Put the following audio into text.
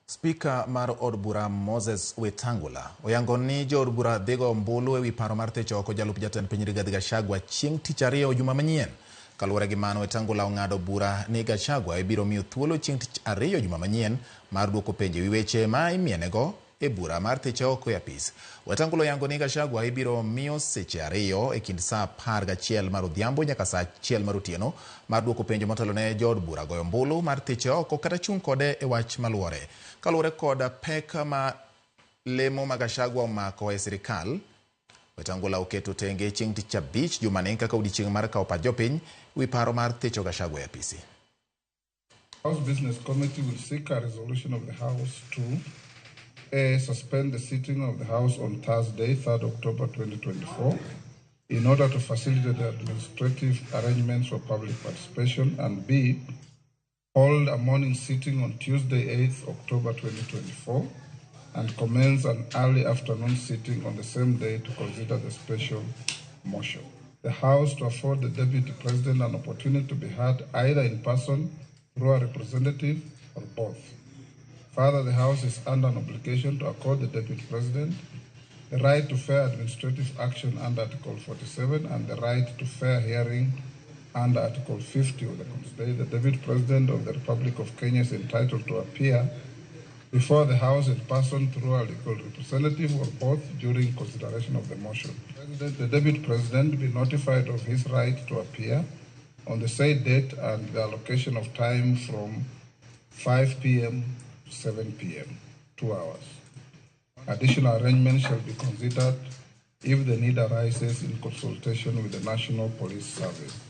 Spika mar od bura Moses Wetangula oyango ni jood bura dhigo ombulu ewi paro mar thicho oko jalup jatend piny Rigathi Gachagua chieng' tich ariyo juma manyien. Kaluwore gi mano, Wetangula ong'ado bura ni Gachagua ibiro miyo thuolo chieng' tich ariyo juma manyien mar duoko penjo wi weche ma imienego e bura mar thicho oko e apis. Wetangula oyango ni Gachagua ibiro miyo seche ariyo e kind saa 11 mar odhiambo nyaka saa 1 mar otieno mar duoko penjo motelo ne jood bura goyo ombulu mar thicho oko kata chung' kode e wach maluore. Kaluwore kod pek ma lemo ma Gachagua omako e sirikal, Wetangula oketo tenge chieng' Tich Abich jumani kaka odiechieng' mar kawo pach jopiny wi paro mar thicho Gachagua e apisi. House Business Committee will seek a resolution of the House to suspend the sitting of the House on Thursday, 3rd October 2024, in order to facilitate the administrative arrangements for public participation, and B, hold a morning sitting on Tuesday, 8th October 2024, and commence an early afternoon sitting on the same day to consider the special motion. The House to afford the Deputy President an opportunity to be heard either in person, through a representative, or both. Further, the House is under an obligation to accord the Deputy President the right to fair administrative action under Article 47 and the right to fair hearing under Article 50 of the Constitution. The Deputy President of the Republic of Kenya is entitled to appear before the House in person through a legal representative or both during consideration of the motion. The Deputy President be notified of his right to appear on the said date and the allocation of time from 5 p.m. to 7 p.m., 2 hours. Additional arrangements shall be considered if the need arises in consultation with the National Police Service.